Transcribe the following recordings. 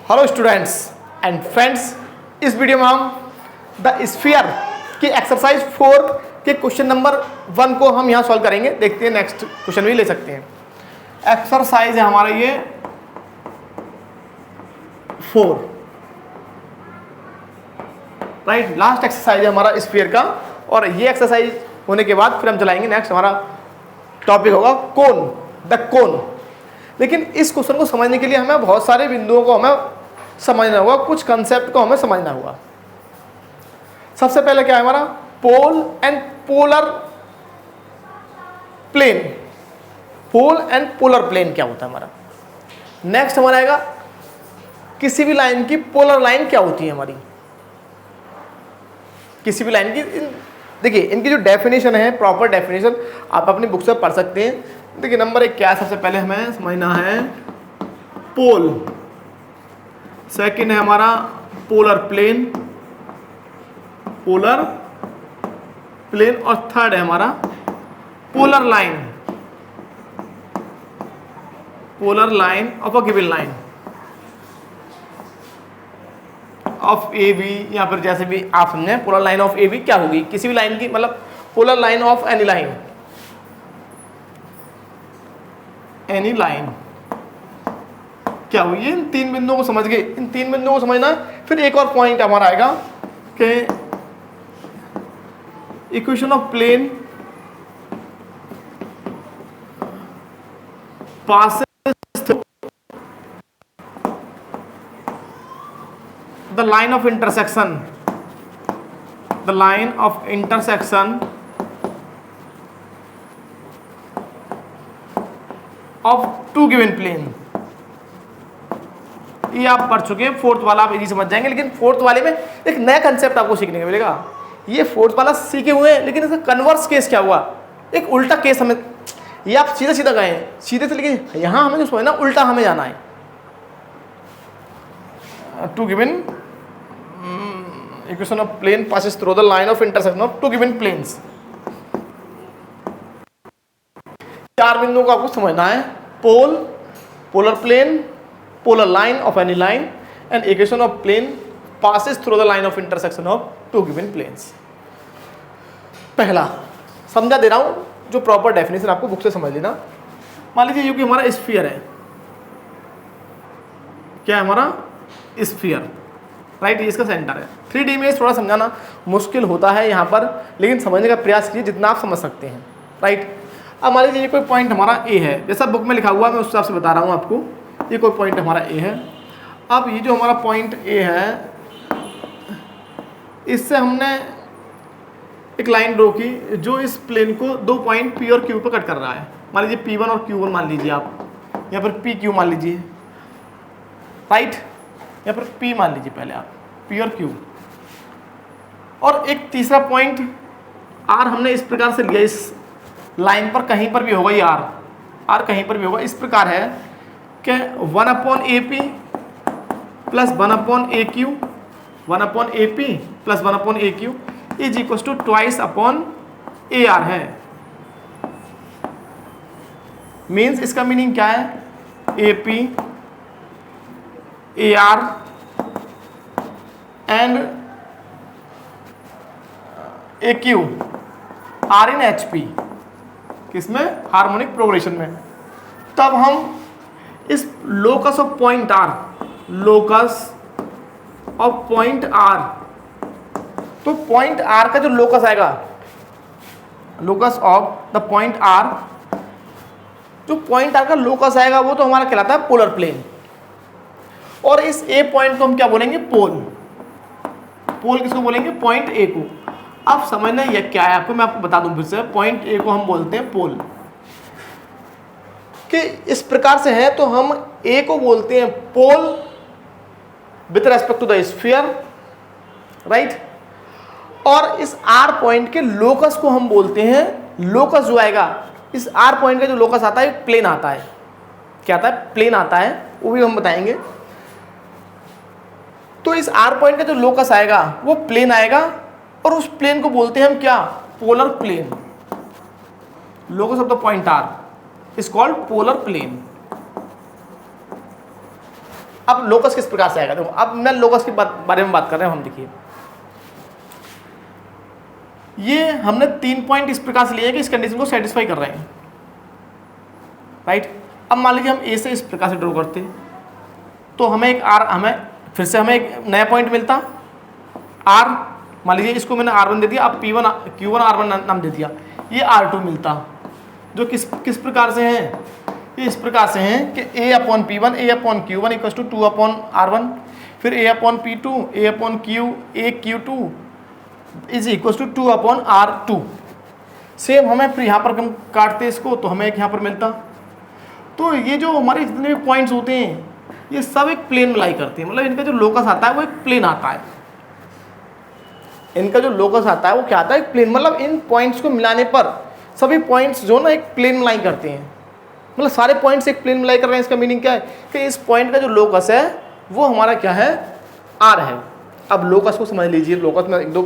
Hello students and friends, इस video में हम द स्फीयर की एक्सरसाइज 4 के क्वेश्चन नंबर 1 को हम यहाँ सॉल्व करेंगे। देखते हैं, नेक्स्ट क्वेश्चन भी ले सकते हैं। एक्सरसाइज है हमारा ये 4, राइट। लास्ट एक्सरसाइज है हमारा स्फीयर का, और ये एक्सरसाइज होने के बाद फिर हम चलाएंगे नेक्स्ट। हमारा टॉपिक होगा कोन, द कोन। लेकिन इस क्वेश्चन को समझने के लिए हमें बहुत सारे बिंदुओं को हमें समझना होगा, कुछ कंसेप्ट को हमें समझना होगा। सबसे पहले क्या है हमारा pole and polar plane. Pole and polar plane क्या होता है हमारा। नेक्स्ट हमारा आएगा किसी भी लाइन की पोलर लाइन क्या होती है हमारी। किसी भी लाइन की देखिए, इनकी जो डेफिनेशन है, प्रॉपर डेफिनेशन आप अपनी बुक से पढ़ सकते हैं। देखिए नंबर 1 क्या है, सबसे पहले हमें समझना है पोल। सेकंड है हमारा पोलर प्लेन, पोलर प्लेन। और थर्ड है हमारा polar line, polar line of a given line of A B, या फिर जैसे भी आप समझें। Polar line of A B क्या होगी, किसी भी लाइन की, मतलब polar line of any line, any line क्या हुई। इन 3 बिंदुओं को समझ गए, इन 3 बिंदुओं को समझना है। फिर एक और पॉइंट हमारा आएगा कि equation of plane passes through the line of intersection, the line of intersection of 2 given plane. ये आप पढ़ चुके हैं, 4th वाला आप इजी समझ जाएंगे। लेकिन 4th वाले में एक नया कंसेप्ट आपको सीखने को मिलेगा। ये 4th वाला सीखे हुए हैं, लेकिन इसका कन्वर्स केस क्या हुआ, एक उल्टा केस हमें। ये आप सीधा सीधा गए हैं सीधे से, लेकिन यहाँ हमें जो समझना उल्टा हमें जाना है। 2 given equation of plane passes through the line of intersection of 2 given planes. 4 बिंदुओं को आपको समझना है, pole, polar plane, polar line of any line, and equation of plane passes through the line of intersection of 2 given planes. पहला समझा दे रहा हूं, जो प्रॉपर डेफिनेशन आपको बुक से समझ लेना। मान लीजिए ये कि हमारा स्फीयर है, क्या है हमारा स्फीयर, राइट। ये इसका सेंटर है। 3D में थोड़ा समझाना मुश्किल होता है यहाँ पर, लेकिन समझने का प्रयास कीजिए जितना आप समझ सकते हैं, राइट। अब मान लीजिए ये कोई पॉइंट हमारा ए है, जैसा बुक में लिखा हुआ मैं उस हिसाब से बता रहा हूँ आपको। ये कोई पॉइंट हमारा ए है। अब ये जो हमारा पॉइंट ए है, इससे हमने एक लाइन ड्रॉ की जो इस प्लेन को 2 पॉइंट पी और क्यू पर कट कर रहा है। मान लीजिए P1 और Q1 मान लीजिए आप, या फिर PQ मान लीजिए, राइट। या फिर P मान लीजिए पहले आप, P और Q। और एक तीसरा पॉइंट R हमने इस प्रकार से लिया, इस लाइन पर कहीं पर भी होगा ये R कहीं पर भी होगा। इस प्रकार है कि 1/AP plus 1/AQ, 1/AP plus 1/AQ is equal to twice upon AR है। मीन्स इसका मीनिंग क्या है, AP AR and AQ R in HP, किसमें, हार्मोनिक प्रोग्रेशन में। तब हम इस locus of point R, locus of point R, तो पॉइंट R का जो लोकस आएगा, locus of the point R, जो पॉइंट R का लोकस आएगा वो तो हमारा कहलाता है पोलर प्लेन। और इस A पॉइंट को हम क्या बोलेंगे, पोल। पोल किसको बोलेंगे, पॉइंट A को। अब समझना ये क्या है आपको, मैं आपको बता दूं फिर से। पॉइंट A को हम बोलते हैं पोल, कि इस प्रकार से है तो हम A को बोलते हैं pole with respect to the sphere, right. और इस R पॉइंट के लोकस को हम बोलते हैं, लोकस जो आएगा इस R पॉइंट का जो लोकस आता है प्लेन आता है। क्या आता है, प्लेन आता है, वो भी हम बताएंगे। तो इस R पॉइंट का जो लोकस आएगा वो प्लेन आएगा, और उस प्लेन को बोलते हैं हम क्या, polar plane. Locus of the point R is called polar plane. अब लोकस किस प्रकार से आएगा, देखो अब मैं लोकस के बारे में बात कर रहे हैं हम। देखिए ये हमने 3 पॉइंट इस प्रकार से लिए कि इस कंडीशन को सेटिस्फाई कर रहे हैं, राइट। अब मान लीजिए हम ए से इस प्रकार से ड्रॉ करते तो हमें एक आर, हमें फिर से हमें एक नया पॉइंट मिलता आर। मान लीजिए इसको मैंने R1 दे दिया, अब P1 Q1 R1 नाम दे दिया, ये R2 मिलता, जो किस प्रकार से है, ये इस प्रकार से हैं कि A/P1 A/Q1 equals to 2/R1, फिर A/P2 A/Q2 is equals to 2/R2। Same हमें फिर यहाँ पर हम काटते इसको तो हमें एक यहाँ पर मिलता। तो ये जो हमारे जितने भी पॉइंट्स होते हैं ये सब एक प्लेन में लाई करते हैं, मतलब इनका जो लोकस आता है वो एक प्लेन आता है। इनका जो लोकस आता है वो क्या आता है, एक प्लेन, मतलब इन पॉइंट्स को मिलाने पर सभी पॉइंट्स जो ना एक प्लेन में लाई करते हैं, मतलब सारे पॉइंट्स एक प्लेन में लाई कर रहे हैं। इसका मीनिंग क्या है कि इस पॉइंट का जो लोकस है वो हमारा क्या है, आर है। अब लोकस को समझ लीजिए, लोकस में एक दो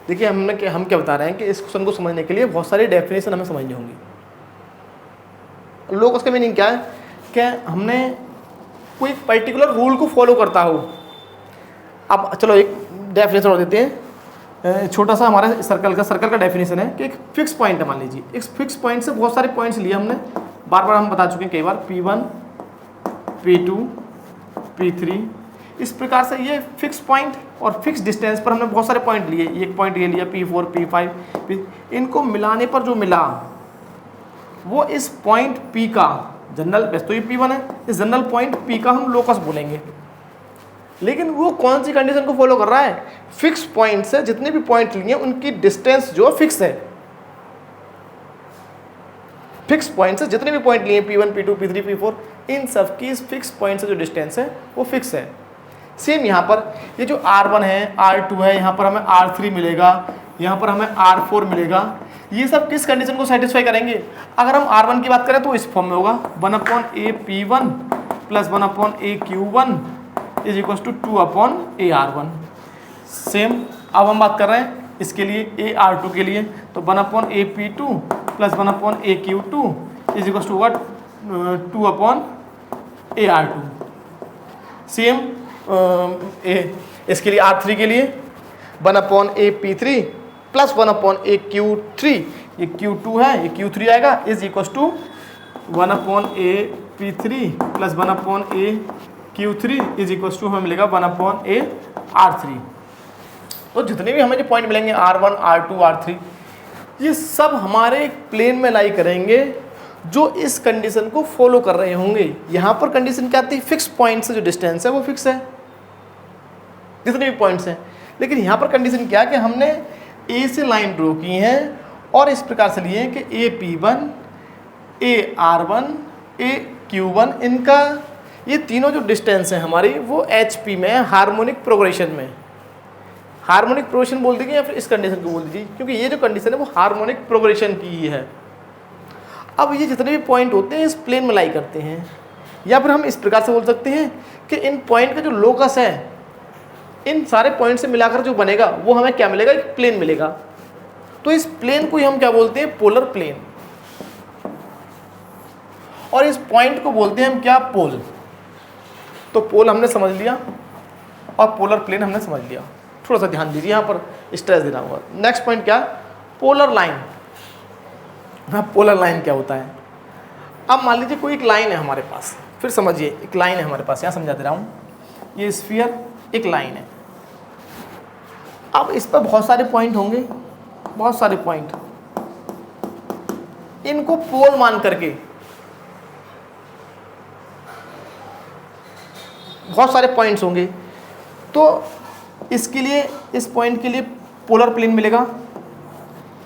देखिए हम क्या बता रहे हैं कि इस क्वेश्चन को समझने के लिए बहुत सारी डेफिनेशन हमें समझनी होंगी। लोकस का मीनिंग क्या है कि हमने कोई पर्टिकुलर रूल को फॉलो करता हो। अब चलो एक डेफिनेशन और देते हैं, छोटा सा हमारे सर्कल का डेफिनेशन है कि एक फिक्स पॉइंट है, मान लीजिए एक फिक्स पॉइंट से बहुत सारे पॉइंट्स लिए हमने, बार बार हम बता चुके हैं कई बार, P1 P2 P3, इस प्रकार से ये फिक्स पॉइंट और फिक्स डिस्टेंस पर हमने बहुत सारे पॉइंट लिए, एक पॉइंट ये लिया P4 P5 इनको मिलाने पर जो मिला वो इस पॉइंट P का जनरल, वैसे तो ये P1 है, इस जनरल पॉइंट P का हम लोकस बोलेंगे। लेकिन वो कौन सी कंडीशन को फॉलो कर रहा है, फिक्स पॉइंट से जितने भी पॉइंट लिए उनकी डिस्टेंस जो फिक्स है। फिक्स पॉइंट से जितने भी पॉइंट लिए P1 P2 P3 P4 इन सब की इस फिक्स पॉइंट से जो डिस्टेंस है वो फिक्स है। सेम यहाँ पर ये जो R1 है R2 है, यहाँ पर हमें R3 मिलेगा, यहाँ पर हमें R4 मिलेगा, ये सब किस कंडीशन को सेटिस्फाई करेंगे। अगर हम R1 की बात करें तो इस फॉर्म में होगा 1/AP1 plus 1/AQ1 is equal to 2/AR1। Same अब हम बात कर रहे हैं इसके लिए AR2 के लिए, तो 1/AP2 plus 1/AQ2 is equal to 2/AR2। Same इसके लिए R3 के लिए 1/AP3 प्लस 1/AQ3, ये Q2 है ये Q3 आएगा, is equal to 1/AP3 plus 1/AQ3 is equal to हमें मिलेगा 1/AR3। तो जितने भी हमें जो पॉइंट मिलेंगे R1 R2 R3 ये सब हमारे एक प्लेन में लाई करेंगे जो इस कंडीशन को फॉलो कर रहे होंगे। यहाँ पर कंडीशन क्या आती है, फिक्स पॉइंट से जो डिस्टेंस है वो फिक्स है जितने भी पॉइंट्स हैं। लेकिन यहाँ पर कंडीशन क्या है कि हमने ए से लाइन ड्रॉ की है और इस प्रकार से लिए हैं कि AP1 AR1 AQ1 इनका ये तीनों जो डिस्टेंस है हमारी वो HP में है, हार्मोनिक प्रोग्रेशन में। हार्मोनिक प्रोग्रेशन बोल दीजिए या फिर इस कंडीशन को बोल दीजिए, क्योंकि ये जो कंडीशन है वो हार्मोनिक प्रोग्रेशन की ही है। अब ये जितने भी पॉइंट होते हैं इस प्लेन में लाई करते हैं, या फिर हम इस प्रकार से बोल सकते हैं कि इन पॉइंट का जो लोकस है इन सारे पॉइंट से मिलाकर जो बनेगा वो हमें क्या मिलेगा, एक प्लेन मिलेगा। तो इस प्लेन को ही हम क्या बोलते हैं, पोलर प्लेन, और इस पॉइंट को बोलते हैं हम क्या, पोल। तो पोल हमने समझ लिया और पोलर प्लेन हमने समझ लिया। थोड़ा सा ध्यान दीजिए, यहाँ पर स्ट्रेस देना होगा। नेक्स्ट पॉइंट क्या, पोलर लाइन। हाँ, पोलर लाइन क्या होता है। अब मान लीजिए कोई एक लाइन है हमारे पास, फिर समझिए एक लाइन है हमारे पास, यहाँ समझा दे रहा हूँ, ये स्फीयर एक लाइन है। अब इस पर बहुत सारे पॉइंट होंगे, बहुत सारे पॉइंट, इनको पोल मान करके बहुत सारे पॉइंट्स होंगे, तो इसके लिए इस पॉइंट के लिए पोलर प्लेन मिलेगा,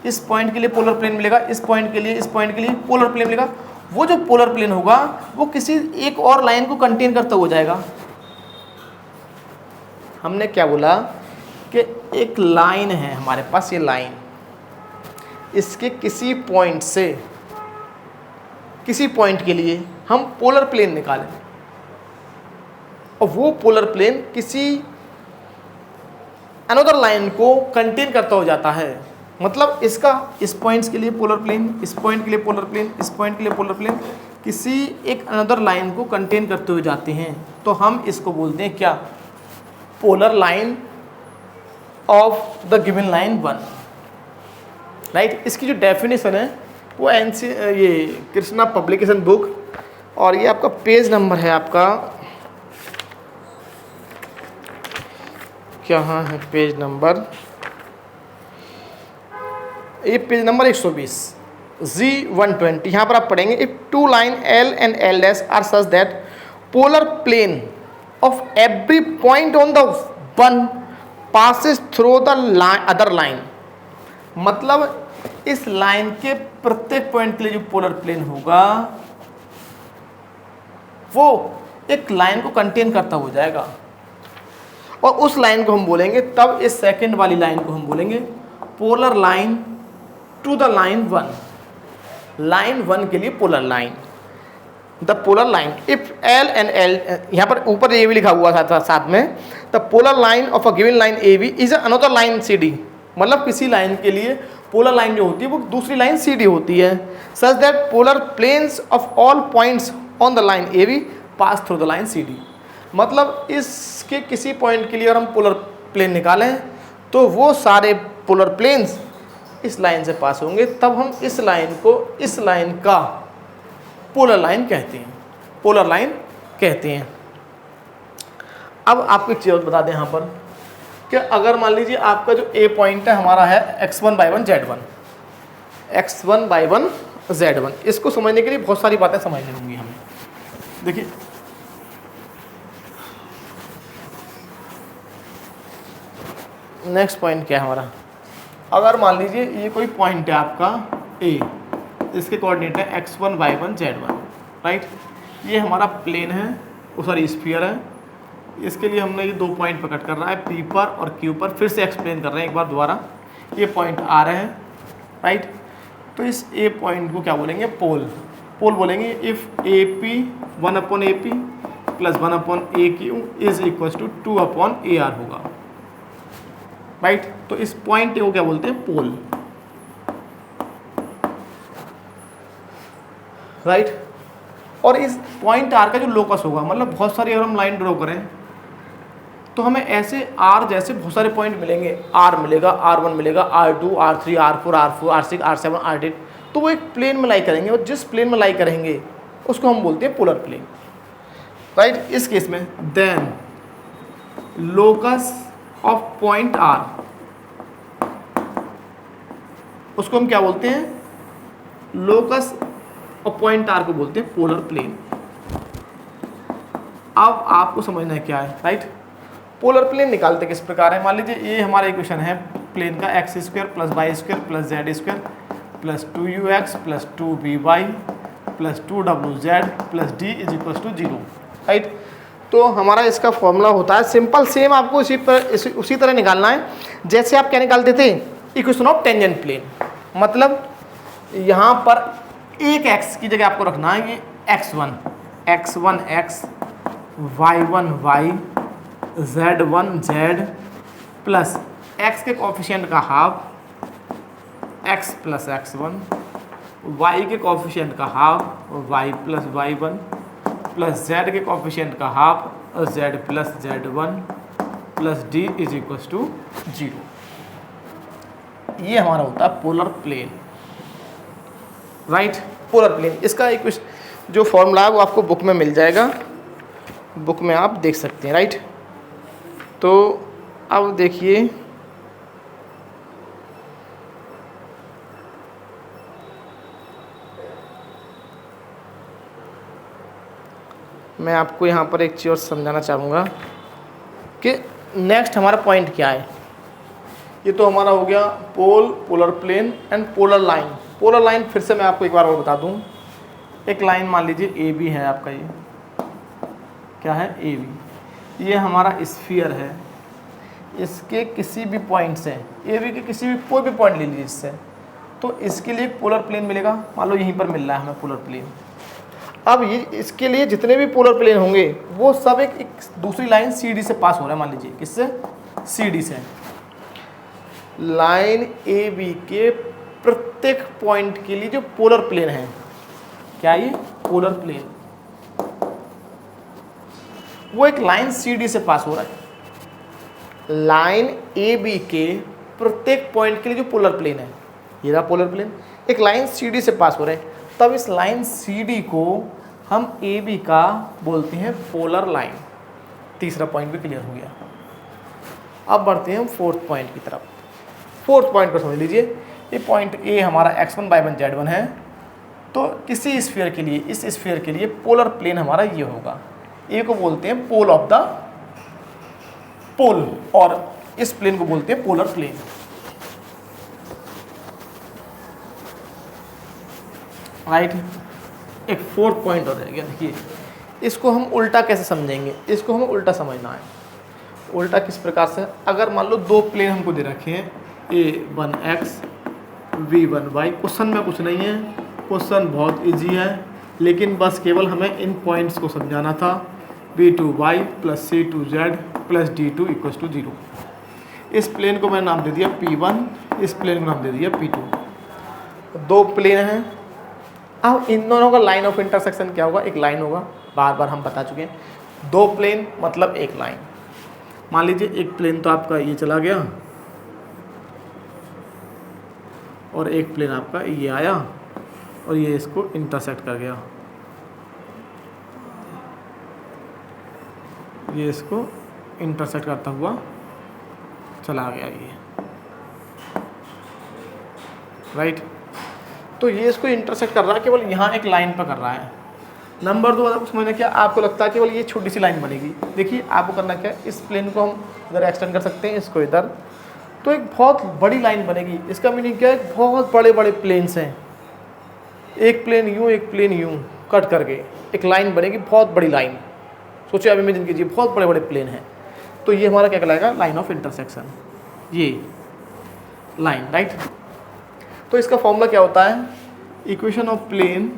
इस पॉइंट के लिए पोलर प्लेन मिलेगा, इस पॉइंट के लिए, इस पॉइंट के लिए पोलर प्लेन मिलेगा। वो जो पोलर प्लेन होगा वो किसी एक और लाइन को कंटेन करता हो जाएगा। हमने क्या बोला कि एक लाइन है हमारे पास, ये लाइन, इसके किसी पॉइंट से किसी पॉइंट के लिए हम पोलर प्लेन निकालें और वो पोलर प्लेन किसी अनदर लाइन को कंटेन करता हो जाता है। मतलब इसका इस पॉइंट्स के लिए पोलर प्लेन, इस पॉइंट के लिए पोलर प्लेन, इस पॉइंट के लिए पोलर प्लेन, किसी एक अनदर लाइन को कंटेन करते हुए जाते हैं तो हम इसको बोलते हैं क्या, polar line of the given line one, right. इसकी जो डेफिनेशन है वो ये कृष्णा पब्लिकेशन बुक, और ये आपका पेज नंबर है आपका, क्या हाँ है पेज नंबर, ये पेज नंबर 120 G120। यहाँ पर आप पढ़ेंगे, if two line L and L dash are such that polar plane of every point on the one passes through the other line, मतलब इस लाइन के प्रत्येक पॉइंट के लिए जो पोलर प्लेन होगा वो एक लाइन को कंटेन करता हो जाएगा, और उस लाइन को हम बोलेंगे, तब इस सेकंड वाली लाइन को हम बोलेंगे polar line to the line one, line one के लिए polar line, the polar line if L and L, यहाँ पर ऊपर ये भी लिखा हुआ था साथ में, the polar line of a given line AB is another line CD, मतलब किसी लाइन के लिए पोलर लाइन जो होती है वो दूसरी लाइन CD होती है, such that polar planes of all points on the line AB pass through the line CD, मतलब इसके किसी पॉइंट के लिए अगर हम पोलर प्लेन निकालें तो वो सारे पोलर प्लेन्स इस लाइन से पास होंगे, तब हम इस लाइन को इस लाइन का पोलर लाइन कहते हैं, पोलर लाइन कहते हैं। अब आपको एक चीज़ बता दें यहाँ पर कि अगर मान लीजिए आपका जो A पॉइंट है हमारा है x1/1 z1, x1/1 z1, इसको समझने के लिए बहुत सारी बातें समझनी होंगी हमें। देखिए नेक्स्ट पॉइंट क्या है हमारा, अगर मान लीजिए ये कोई पॉइंट है आपका A, इसके कोऑर्डिनेट है x1/1 z1, राइट। ये हमारा प्लेन है, सॉरी स्फीयर है, इसके लिए हमने ये दो पॉइंट पकड़ कर रहा है P पर और Q पर, फिर से एक्सप्लेन कर रहे हैं एक बार दोबारा, ये पॉइंट आ रहे हैं, राइट। तो इस A पॉइंट को क्या बोलेंगे, पोल, पोल बोलेंगे if AP 1/AP plus 1/AQ is equal to 2/AR होगा, राइट। तो इस पॉइंट को क्या बोलते हैं, पोल, राइट। और इस पॉइंट R का जो लोकस होगा, मतलब बहुत सारी अगर हम लाइन ड्रॉ करें तो हमें ऐसे R जैसे बहुत सारे पॉइंट मिलेंगे, R मिलेगा, R1 मिलेगा, R2, R3, R4, R4, R6, R7, R8, तो वो एक प्लेन में लाई करेंगे, और जिस प्लेन में लाई करेंगे उसको हम बोलते हैं पोलर प्लेन, राइट। इस केस में then locus of point R, उसको हम क्या बोलते हैं, लोकस ऑफ पॉइंट R को बोलते हैं पोलर प्लेन। अब आपको समझना है क्या है, राइट। पोलर प्लेन निकालते किस प्रकार है, मान लीजिए ये हमारा इक्वेशन है प्लेन का x² + y² + z² + 2ux + 2by + 2wz + d = 0, right. तो हमारा इसका फॉर्मूला होता है सिंपल, सेम आपको उसी तरह निकालना है जैसे आप क्या निकालते थे, इक्वेशन ऑफ टेंजेंट प्लेन, मतलब यहाँ पर एक x की जगह आपको रखना है ये x1 x y1 y z1 z plus x के कोफिशिएंट का हाफ x + x1, y के कोफिशिएंट का half y + y1 plus z के कोफिशिएंट का half z + z1 plus d = 0। ये हमारा होता है polar plane, right. Polar plane, इसका एक जो फॉर्मूला है वो आपको बुक में मिल जाएगा, बुक में आप देख सकते हैं, राइट। तो अब देखिए मैं आपको यहाँ पर एक चीज़ और समझाना चाहूँगा कि नेक्स्ट हमारा पॉइंट क्या है। ये तो हमारा हो गया pole, polar plane and polar line. Polar line फिर से मैं आपको एक बार और बता दूँ, एक लाइन मान लीजिए ए बी है आपका, ये क्या है ए बी, ये हमारा स्फीयर है, इसके किसी भी पॉइंट से ए बी के किसी भी कोई भी पॉइंट ले लीजिए इससे, तो इसके लिए पोलर प्लेन मिलेगा। मान लो यहीं पर मिल रहा है हमें पोलर प्लेन। अब ये इसके लिए जितने भी पोलर प्लेन होंगे वो सब एक दूसरी लाइन सी डी से पास हो रहा है। मान लीजिए किससे, सी डी से। लाइन ए बी के प्रत्येक पॉइंट के लिए जो पोलर प्लेन है, क्या ये पोलर प्लेन, वो एक लाइन CD से पास हो रहा है। लाइन AB के प्रत्येक पॉइंट के लिए जो पोलर प्लेन है, ये रहा पोलर प्लेन, एक लाइन CD से पास हो रहा है, तब इस लाइन CD को हम AB का बोलते हैं पोलर लाइन। तीसरा पॉइंट भी क्लियर हो गया। अब बढ़ते हैं हम फोर्थ पॉइंट की तरफ। फोर्थ पॉइंट को समझ लीजिए, ये पॉइंट A हमारा x1 y1 z1 है, तो किसी स्फीयर के लिए, इस स्फीयर के लिए पोलर प्लेन हमारा ये होगा। ए को बोलते हैं पोल ऑफ द पोल, और इस प्लेन को बोलते हैं पोलर प्लेन। राइट, एक फोर्थ पॉइंट और रह गया। देखिए, इसको हम उल्टा कैसे समझेंगे, इसको हमें उल्टा समझना है। उल्टा किस प्रकार से, अगर मान लो दो प्लेन हमको दे रखे हैं, A1x V1y, क्वेश्चन में कुछ नहीं है, क्वेश्चन बहुत इजी है, लेकिन बस केवल हमें इन पॉइंट्स को समझाना था। B2y plus C2z plus D2 equals to 0। इस प्लेन को मैंने नाम दे दिया P1, इस प्लेन को नाम दे दिया P2। दो प्लेन हैं, अब इन दोनों का लाइन ऑफ इंटरसेक्शन क्या होगा, एक लाइन होगा, बार बार हम बता चुके हैं। दो प्लेन मतलब एक लाइन। मान लीजिए एक प्लेन तो आपका ये चला गया और एक प्लेन आपका ये आया और ये इसको इंटरसेक्ट कर गया, ये इसको इंटरसेक्ट करता हुआ चला गया ये। राइट, तो ये इसको इंटरसेक्ट कर रहा है, केवल यहाँ एक लाइन पर कर रहा है। नंबर 2 आपको समझना क्या, आपको लगता है केवल ये छोटी सी लाइन बनेगी। देखिए आपको करना क्या है, इस प्लेन को हम इधर एक्सटेंड कर सकते हैं, इसको इधर, तो एक बहुत बड़ी लाइन बनेगी। इसका मीनिंग क्या है, बहुत बड़े बड़े प्लेन्स हैं, एक प्लेन यूँ एक प्लेन यूँ कट करके एक लाइन बनेगी, बहुत बड़ी लाइन। सोचिए, आप इमेजिन कीजिए, बहुत बड़े बड़े प्लेन हैं, तो ये हमारा क्या कहलाएगा, लाइन ऑफ इंटरसेक्शन, ये लाइन। राइट, तो इसका फॉर्मूला क्या होता है, इक्वेशन ऑफ प्लेन,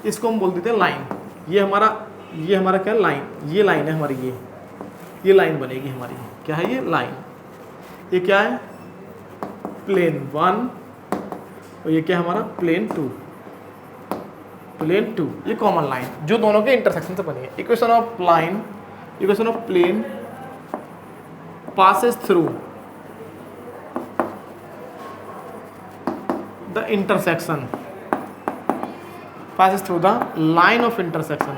इसको हम बोल देते हैं लाइन। ये हमारा क्या लाइन, ये लाइन है हमारी, ये लाइन बनेगी हमारी, क्या है ये लाइन। ये क्या है, प्लेन 1 और ये क्या है हमारा प्लेन 2, प्लेन 2, ये कॉमन लाइन जो दोनों के इंटरसेक्शन से बनी है। Equation of line, equation of plane passes through the intersection, passes through the line of intersection,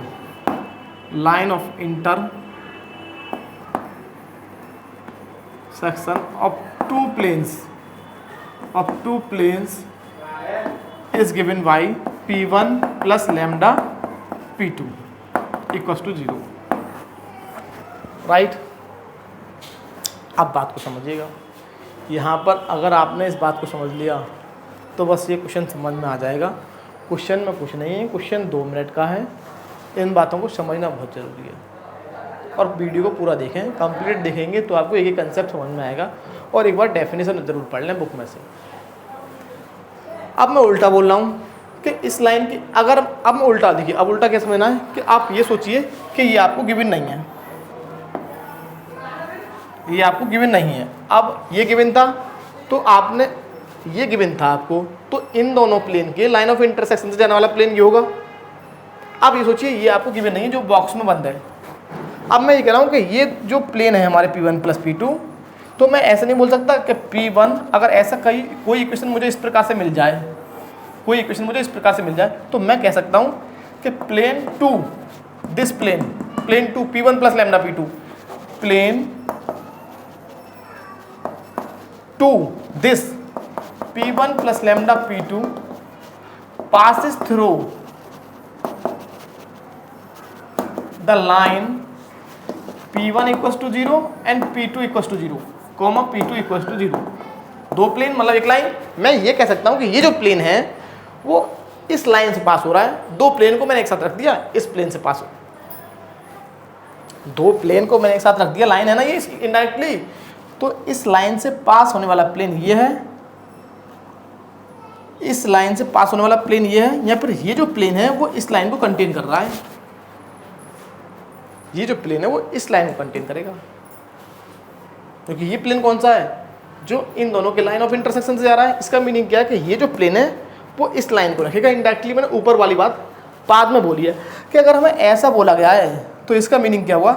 line of intersection of two planes is given by P1 plus lambda P2 equals to 0। Right, अब बात को समझिएगा। यहाँ पर अगर आपने इस बात को समझ लिया तो बस ये क्वेश्चन समझ में आ जाएगा। क्वेश्चन में कुछ नहीं है, क्वेश्चन 2 मिनट का है। इन बातों को समझना बहुत ज़रूरी है, और वीडियो को पूरा देखें, कंप्लीट देखेंगे तो आपको एक कंसेप्ट समझ में आएगा। और एक बार डेफिनेशन ज़रूर पढ़ लें बुक में से। अब मैं उल्टा बोल रहा हूँ कि इस लाइन की, अगर अब मैं उल्टा, देखिए अब उल्टा क्या समझना है कि आप ये सोचिए कि ये आपको गिवन नहीं है, ये आपको गिवन नहीं है। अब ये गिवन था तो आपने, ये गिवन था आपको, तो इन दोनों प्लेन के लाइन ऑफ इंटरसेक्शन से जाने वाला प्लेन ये होगा। अब ये सोचिए ये आपको गिवन नहीं है, जो बॉक्स में बंद है। अब मैं ये कह रहा हूँ कि ये जो प्लेन है हमारे P1 प्लस P2, तो मैं ऐसे नहीं बोल सकता कि P1, अगर ऐसा कोई इक्वेशन मुझे इस प्रकार से मिल जाए, कोई इक्वेशन मुझे इस प्रकार से मिल जाए, तो मैं कह सकता हूँ कि plane 2, this plane 2 P1 plus lambda P2, plane 2 this P1 plus lambda P2 passes through the line P1 equals to 0 and P2 equals to 0, comma P2 equals to 0। दो प्लेन मतलब एक लाइन। मैं ये कह सकता हूँ कि ये जो प्लेन है वो इस लाइन से पास हो रहा है। दो प्लेन को मैंने एक साथ रख दिया, इस प्लेन से पास हो, दो प्लेन को मैंने एक साथ रख दिया, लाइन है ना ये इनडायरेक्टली, तो इस लाइन से पास होने वाला प्लेन ये है, इस लाइन से पास होने वाला प्लेन ये है, या फिर ये जो प्लेन है वो इस लाइन को कंटेन कर रहा है, ये जो प्लेन है वो इस लाइन को कंटेन करेगा, क्योंकि ये प्लेन कौन सा है, जो इन दोनों के लाइन ऑफ इंटरसेक्शन से जा रहा है। इसका मीनिंग क्या है कि ये जो प्लेन है वो इस लाइन को रखेगा। इनडायरेक्टली मैंने ऊपर वाली बात बाद में बोलिए कि अगर हमें ऐसा बोला गया है तो इसका मीनिंग क्या हुआ,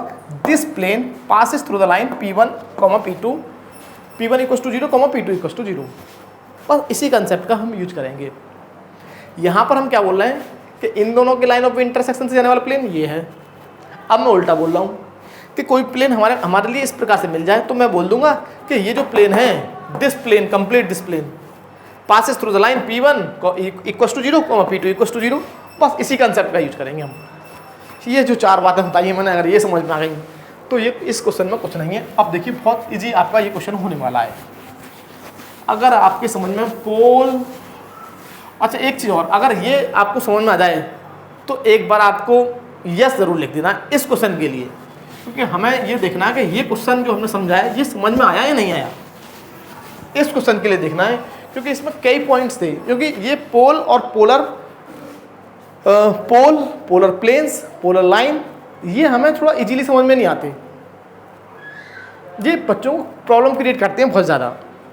this plane passes through the line P1, P2, P1 equal to 0, P2 equal to 0। बस इसी कंसेप्ट का हम यूज करेंगे। यहाँ पर हम क्या बोल रहे हैं कि इन दोनों के लाइन ऑफ इंटरसेक्शन से जाने वाला प्लेन ये है। अब मैं उल्टा बोल रहा हूँ कि कोई प्लेन हमारे लिए इस प्रकार से मिल जाए तो मैं बोल दूंगा कि ये जो प्लेन है, this plane, complete this plane passes through the line P1 equal to 0, P2 equal to 0। बस इसी कंसेप्ट का यूज करेंगे हम। ये जो 4 बातें बताई मैंने, अगर ये समझ में आ गई तो ये इस क्वेश्चन में कुछ नहीं है। अब देखिए बहुत इजी आपका ये क्वेश्चन होने वाला है। अगर आपके समझ में पोल, अच्छा एक चीज़ और, अगर ये आपको समझ में आ जाए तो एक बार आपको यस ज़रूर लिख देना इस क्वेश्चन के लिए, क्योंकि हमें ये देखना है कि ये क्वेश्चन जो हमने समझा है ये समझ में आया या नहीं आया। इस क्वेश्चन के लिए देखना है क्योंकि इसमें कई पॉइंट्स थे, क्योंकि ये पोल और पोलर प्लेन्स, पोलर लाइन, ये हमें थोड़ा इजीली समझ में नहीं आते, ये बच्चों को प्रॉब्लम क्रिएट करते हैं बहुत ज़्यादा,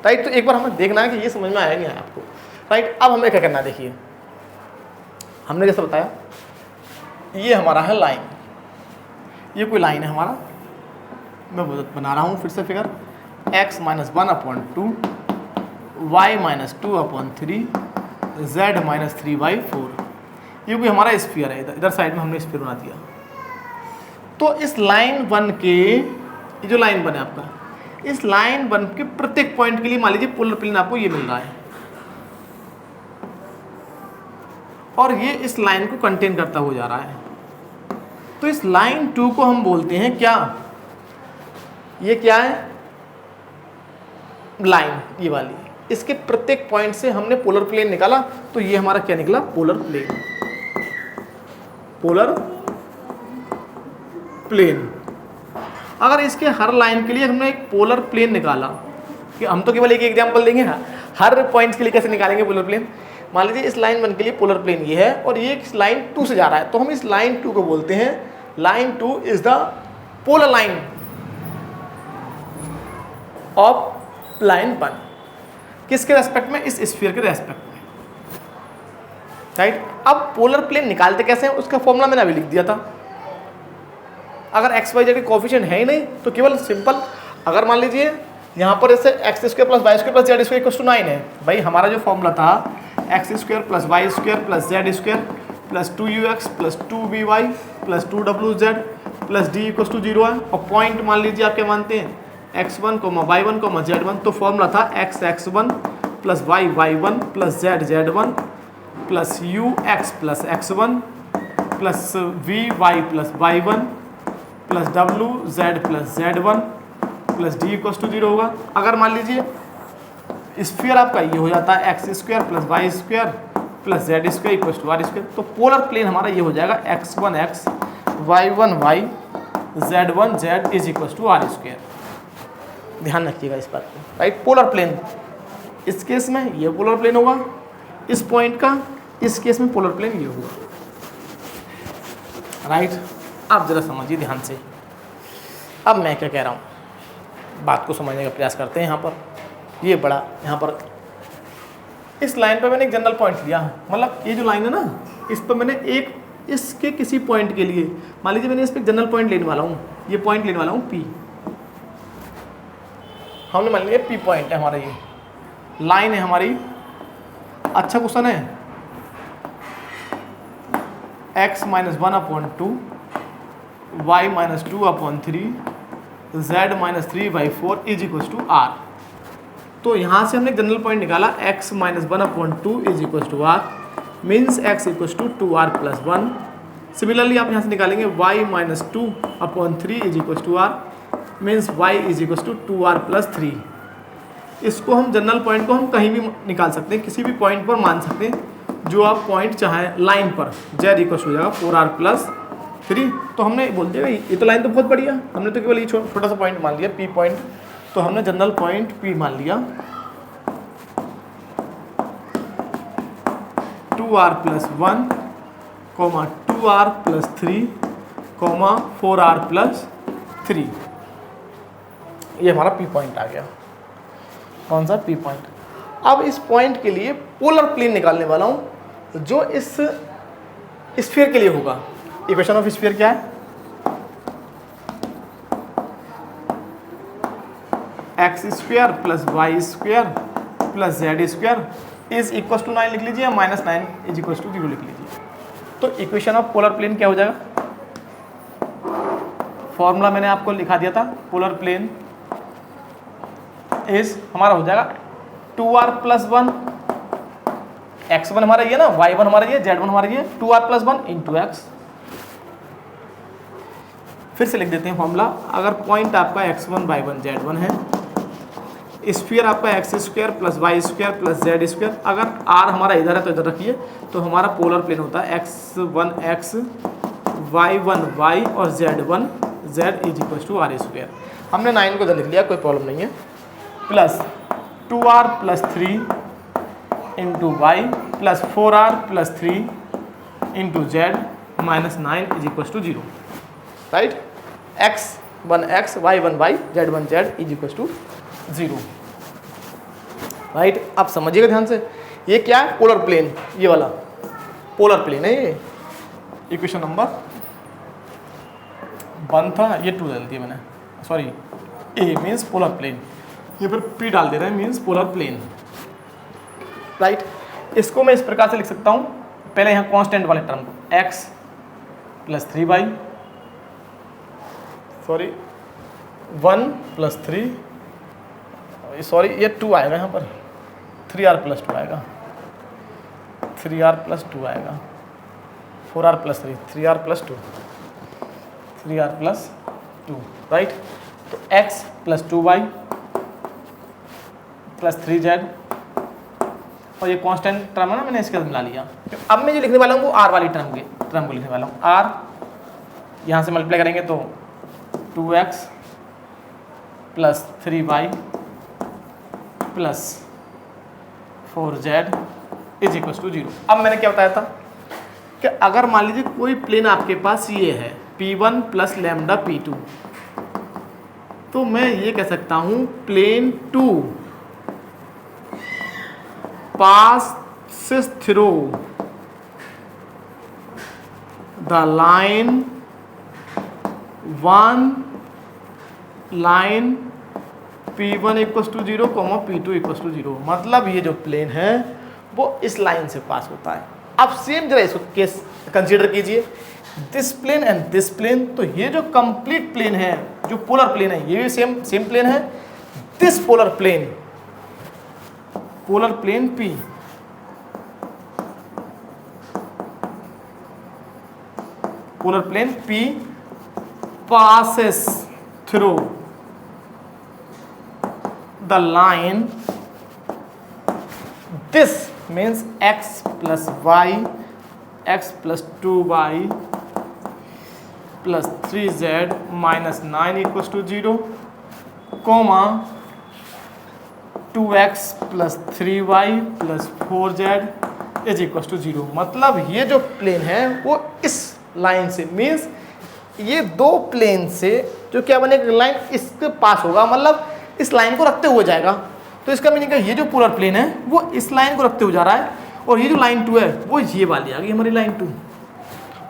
राइट। तो एक बार हमें देखना है कि ये समझ में आया नहीं आया आपको, राइट। अब हमें क्या करना है, देखिए हमने जैसा बताया ये हमारा है लाइन, ये कोई लाइन है हमारा, मैं बना रहा हूँ फिर से फिगर, x - 1/2 y - 2/3 z - 3/4। ये कोई हमारा स्फीयर है, इधर साइड में हमने स्फीयर बना दिया। तो इस लाइन 1 के, ये जो लाइन 1 है आपका, इस लाइन 1 के प्रत्येक पॉइंट के लिए मान लीजिए पोलर प्लेन आपको ये मिल रहा है और ये इस लाइन को कंटेन करता हुआ जा रहा है। तो इस लाइन 2 को हम बोलते हैं क्या, ये क्या है, लाइन ये वाली, इसके प्रत्येक पॉइंट से हमने पोलर प्लेन निकाला तो ये हमारा क्या निकला, पोलर प्लेन। पोलर प्लेन, अगर इसके हर लाइन के लिए हमने एक पोलर प्लेन निकाला, कि हम तो केवल एक एग्जांपल देंगे, हर पॉइंट के लिए कैसे निकालेंगे पोलर प्लेन। मान लीजिए इस लाइन 1 के लिए पोलर प्लेन ये है और ये इस लाइन 2 से जा रहा है, तो हम इस लाइन 2 को बोलते हैं, line 2 is the polar line of line 1। किसके रेस्पेक्ट में, इस स्फीयर के रेस्पेक्ट में, राइट। अब पोलर प्लेन निकालते कैसे हैं, उसका फॉर्मूला मैंने अभी लिख दिया था। अगर एक्स वाई जेड के कोफिशिएंट है ही नहीं तो केवल सिंपल, अगर मान लीजिए यहाँ पर जैसे x² + y² + z² equal to 9 है, भाई हमारा जो फॉर्मूला था x² + y² + z² + 2ux + 2by + 2wz + d equal to 0 है। और पॉइंट मान लीजिए आप क्या मानते हैं, x1, y1, z1, तो फॉर्मूला था x(x1) + y(y1) + z(z1) + ux + x1 + vy + y1 + wz + z1 + d equal to 0 होगा। अगर मान लीजिए स्फीयर आपका ये हो जाता है x² + y² + z² equal to r², तो पोलर प्लेन हमारा ये हो जाएगा x1 x, y1 y, z1 z is equal to r²। ध्यान रखिएगा इस बात को, राइट। पोलर प्लेन इस केस में ये पोलर प्लेन होगा इस पॉइंट का, इस केस में पोलर प्लेन ये होगा, राइट। आप जरा समझिए ध्यान से। अब मैं क्या कह रहा हूँ, बात को समझने का प्रयास करते हैं। यहाँ पर ये बड़ा, यहाँ पर इस लाइन पर मैंने एक जनरल पॉइंट लिया, मतलब ये जो लाइन है ना, इस पर मैंने एक, इसके किसी पॉइंट के लिए मान लीजिए मैंने इस पर जनरल पॉइंट लेने वाला हूँ, ये पॉइंट लेने वाला हूँ P। हमने मान लिया P पॉइंट है हमारा, ये लाइन है हमारी। अच्छा क्वेश्चन है, x - 1/2 y - 2/3 z - 3/4 is equal to r। तो यहाँ से हमने जनरल पॉइंट निकाला x - 1/2 is equal to r, means x equal to 2r + 1। Similarly आप यहाँ से निकालेंगे y - 2/3 is equal to r, means y is equal to 2r + 3। इसको हम जनरल पॉइंट को हम कहीं भी निकाल सकते हैं, किसी भी पॉइंट पर मान सकते हैं जो आप पॉइंट चाहें लाइन पर। z इक्वल हो जाएगा 4r + 3। तो हमने बोल दिया ये तो लाइन तो बहुत बढ़िया, हमने तो केवल ये छोटा सा पॉइंट मान लिया P पॉइंट, तो हमने जनरल पॉइंट P मान लिया 2r + 1, 2r + 3, 4r + 3। ये हमारा P पॉइंट आ गया। कौन सा, P पॉइंट। अब इस पॉइंट के लिए पोलर प्लेन निकालने वाला हूँ जो इस स्फीयर के लिए होगा। इक्वेशन ऑफ स्फीयर क्या है? X square plus Y square plus Z square is equal to 9 लिख लीजिए, माइनस 9 इज इक्वल टू 0 लिख लीजिए। तो इक्वेशन ऑफ पोलर प्लेन क्या हो जाएगा? फॉर्मूला मैंने आपको लिखा दिया था, पोलर प्लेन इज हमारा हो जाएगा 2r प्लस 1, x1 हमारा ये ना, y1 हमारा ये, z1 हमारा ये, 2r प्लस 1 इंटू एक्स। फिर से लिख देते हैं फॉर्मूला। अगर पॉइंट आपका x1 y1 z1 है, स्फीयर आपका X square plus Y square plus Z square, अगर r हमारा इधर है तो इधर रखिए, तो हमारा पोलर प्लेन होता है x1 x, y1 y और z1 z is equal to R square. हमने 9 को इधर लिख लिया, कोई प्रॉब्लम नहीं है। Plus 2r plus 3 into Y plus 4r plus 3 into Z minus 9 is equal to 0, right. x1 x, y1 y, z1 z is equal to 0, right. आप समझिएगा ध्यान से, ये क्या है? पोलर प्लेन, ये वाला पोलर प्लेन है ये। इक्वेशन नंबर 1 था, ये 2 डाल दिया मैंने, सॉरी, ए मीन्स पोलर प्लेन, ये पर पी डाल दे रहे हैं, मीन्स पोलर प्लेन, राइट। इसको मैं इस प्रकार से लिख सकता हूँ, पहले यहाँ कांस्टेंट वाले टर्म को x plus 3y, sorry 1 plus 3, sorry ये 2 आएगा यहाँ पर, 3r प्लस 2 आएगा, 3r प्लस 2 आएगा, 4r plus 3, 3r plus 2, 3r plus 2, right. तो x plus 2y plus 3z, और ये कांस्टेंट टर्म है ना, मैंने इसके साथ मिला लिया। अब मैं जो लिखने वाला हूँ वो r वाली टर्म को लिखने वाला हूँ। r यहाँ से मल्टीप्लाई करेंगे तो 2x plus 3y plus 4z is equal to 0। अब मैंने क्या बताया था कि अगर मान लीजिए कोई प्लेन आपके पास ये है P1 प्लस लैम्डा P2, तो मैं ये कह सकता हूँ plane 2 passes through the line 1 line P1 equals to 0, P2 equals to 0। मतलब ये जो प्लेन है वो इस लाइन से पास होता है। अब सेम जरा इसको केस कंसीडर कीजिए, this plane and this plane. तो ये जो कंप्लीट प्लेन है, जो पोलर प्लेन है, ये भी सेम प्लेन है। This polar plane P, polar plane P passes through the line, this means x plus y, x plus 2y plus 3z minus 9 equals to 0, comma 2x plus 3y plus 4z is equals to 0। मतलब ये जो plane है वो इस line से, means ये दो plane से जो क्या बनेगा, लाइन इसके पास होगा, मतलब इस लाइन को रखते हुए जाएगा। तो इसका मीनिंग है ये जो पोलर प्लेन है वो इस लाइन को रखते हुए जा रहा है, और ये जो लाइन 2 है वो ये वाली आ गई हमारी लाइन 2,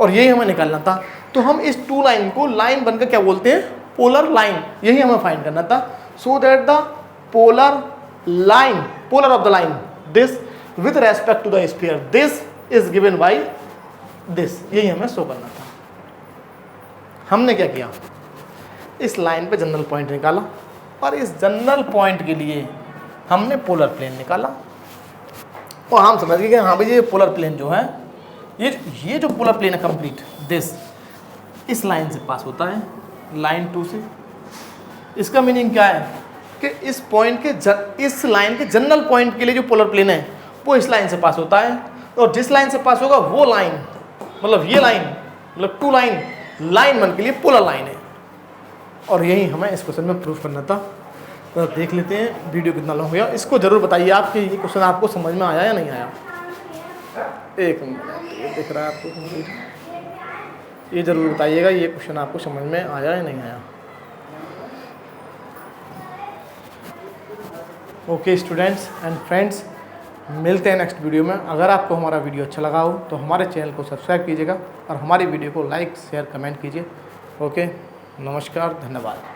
और यही हमें निकालना था। तो हम इस 2 लाइन को लाइन बनकर क्या बोलते हैं, पोलर लाइन, यही हमें फाइंड करना था। So that the polar line, polar of the line this with respect to the sphere, this is given by this, यही हमें शो करना था। हमने क्या किया, इस लाइन पे जनरल पॉइंट निकाला, और इस जनरल पॉइंट के लिए हमने पोलर प्लेन निकाला, और हम समझ गए कि हाँ भाई ये पोलर प्लेन जो है, ये जो पोलर प्लेन है कंप्लीट, दिस इस लाइन से पास होता है, लाइन 2 से। इसका मीनिंग क्या है कि इस पॉइंट के इस लाइन के जनरल पॉइंट के लिए जो पोलर प्लेन है वो इस लाइन से पास होता है, और जिस लाइन से पास होगा वो लाइन, मतलब ये लाइन, मतलब 2 लाइन बन के लिए पोलर लाइन है। और यही हमें इस क्वेश्चन में प्रूफ करना था। तो देख लेते हैं वीडियो कितना लॉन्ग हुआ। इसको ज़रूर बताइए आप कि ये क्वेश्चन आपको समझ में आया या नहीं आया। एक मिनट, ये दिख रहा है आपको कंप्लीट, ये ज़रूर बताइएगा ये क्वेश्चन आपको समझ में आया या नहीं आया। ओके स्टूडेंट्स एंड फ्रेंड्स, मिलते हैं नेक्स्ट वीडियो में। अगर आपको हमारा वीडियो अच्छा लगा हो तो हमारे चैनल को सब्सक्राइब कीजिएगा और हमारी वीडियो को लाइक शेयर कमेंट कीजिए। ओके, नमस्कार, धन्यवाद।